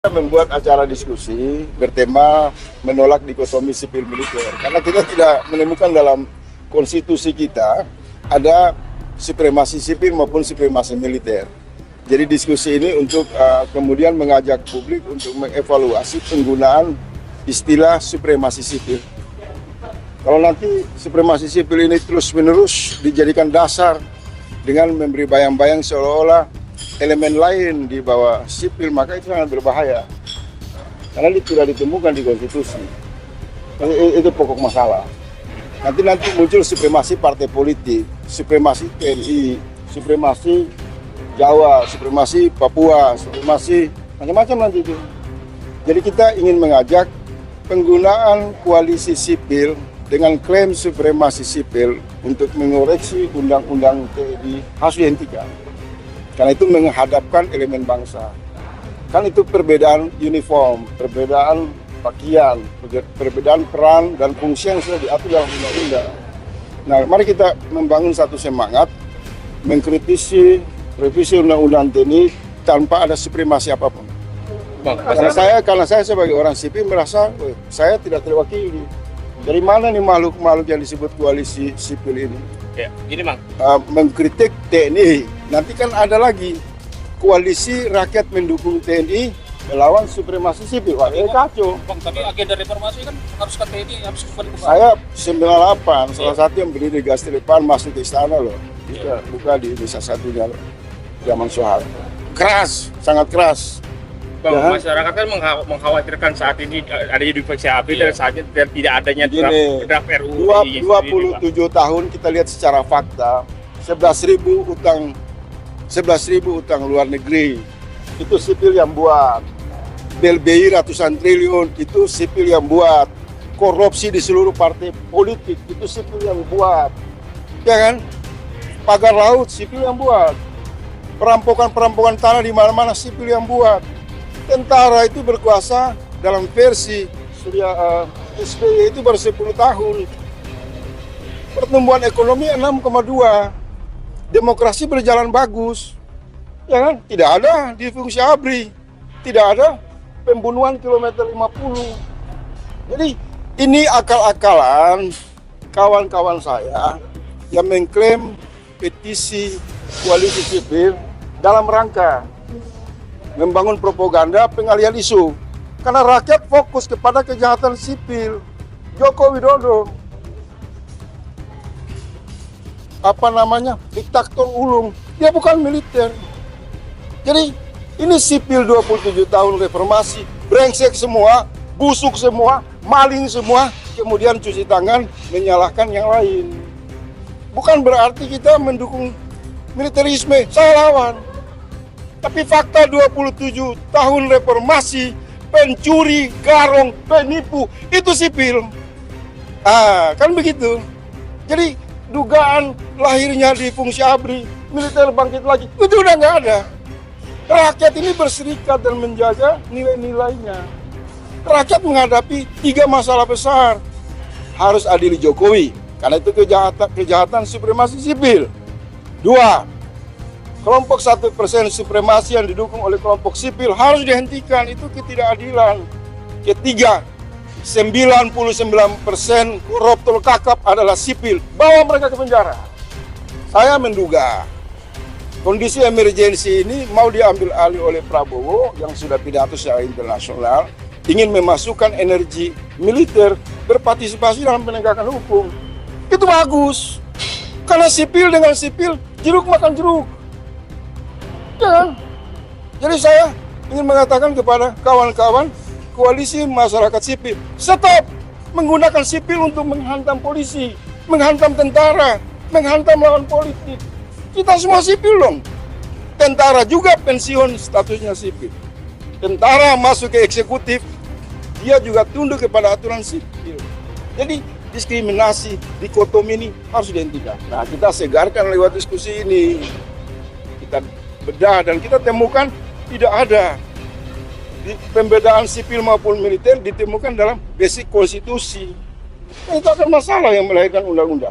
Membuat acara diskusi bertema menolak dikotomi sipil militer karena kita tidak menemukan dalam konstitusi kita ada supremasi sipil maupun supremasi militer. Jadi diskusi ini untuk kemudian mengajak publik untuk mengevaluasi penggunaan istilah supremasi sipil. Kalau nanti supremasi sipil ini terus-menerus dijadikan dasar dengan memberi bayang-bayang seolah-olah elemen lain di bawah sipil, maka itu sangat berbahaya. Karena itu tidak ditemukan di konstitusi. Itu pokok masalah. Nanti muncul supremasi partai politik, supremasi TNI, supremasi Jawa, supremasi Papua, supremasi macam-macam nanti itu. Jadi kita ingin mengajak penggunaan koalisi sipil dengan klaim supremasi sipil untuk mengoreksi undang-undang TNI harus dihentikan. Karena itu menghadapkan elemen bangsa. Kan itu perbedaan uniform, perbedaan pakaian, perbedaan peran dan fungsi yang sudah diatur dalam undang-undang. Nah, mari kita membangun satu semangat, mengkritisi revisi undang-undang TNI tanpa ada supremasi apapun. Karena saya sebagai orang sipil merasa saya tidak terwakili. Dari mana nih makhluk-makhluk yang disebut koalisi sipil ini? Ya, ini Bang. Mengkritik TNI. Nanti kan ada lagi koalisi rakyat mendukung TNI melawan supremasi sipil. Wah, kacau. Bang, tapi agenda reformasi kan harus ke TNI, harus ke Polri. Saya 98, salah satu yang berdiri di Gastelepan masuk ke istana loh. Kita buka di Indonesia satunya loh. Zaman Soeharto. Keras, sangat keras. Bang, ya, masyarakat kan mengkhawatirkan saat ini adanya divisi ABRI dan saatnya tidak adanya draft RUU. 27 tahun kita lihat secara fakta, 11.000 utang luar negeri, itu sipil yang buat. BLBI ratusan triliun, itu sipil yang buat. Korupsi di seluruh partai politik, itu sipil yang buat. Ya kan? Pagar laut, sipil yang buat. Perampokan tanah di mana-mana, sipil yang buat. Tentara itu berkuasa dalam versi SBY itu baru 10 tahun. Pertumbuhan ekonomi 6,2. Demokrasi berjalan bagus. Ya kan? Tidak ada difungsi ABRI. Tidak ada pembunuhan kilometer 50. Jadi ini akal-akalan kawan-kawan saya yang mengklaim petisi koalisi sipil dalam rangka membangun propaganda pengalihan isu. Karena rakyat fokus kepada kejahatan sipil. Joko Widodo, diktator ulung, dia bukan militer. Jadi ini sipil 27 tahun reformasi, brengsek semua, busuk semua, maling semua, kemudian cuci tangan menyalahkan yang lain. Bukan berarti kita mendukung militerisme, saya lawan. Tapi fakta 27 tahun reformasi, pencuri, garong, penipu, itu sipil. Kan begitu. Jadi dugaan lahirnya di fungsi ABRI, militer bangkit lagi, itu udah nggak ada. Rakyat ini berserikat dan menjaga nilai-nilainya. Rakyat menghadapi 3 masalah besar. Harus adili Jokowi, karena itu kejahatan supremasi sipil. 2. Kelompok 1% supremasi yang didukung oleh kelompok sipil harus dihentikan, itu ketidakadilan. Ketiga, 99% koruptor kakap adalah sipil, bawa mereka ke penjara. Saya menduga kondisi emergensi ini mau diambil alih oleh Prabowo yang sudah pidato secara internasional, ingin memasukkan energi militer berpartisipasi dalam penegakan hukum. Itu bagus, karena sipil dengan sipil, jeruk makan jeruk. Ya kan? Jadi saya ingin mengatakan kepada kawan-kawan koalisi masyarakat sipil, stop menggunakan sipil untuk menghantam polisi, menghantam tentara, menghantam lawan politik. Kita semua sipil dong. Tentara juga pensiun statusnya sipil. Tentara masuk ke eksekutif, dia juga tunduk kepada aturan sipil. Jadi diskriminasi, dikotomi ini harus dihentikan. Nah, kita segarkan lewat diskusi ini. Kita bedah dan kita temukan tidak ada pembedaan sipil maupun militer ditemukan dalam basic konstitusi. Itu akan masalah yang melahirkan undang-undang.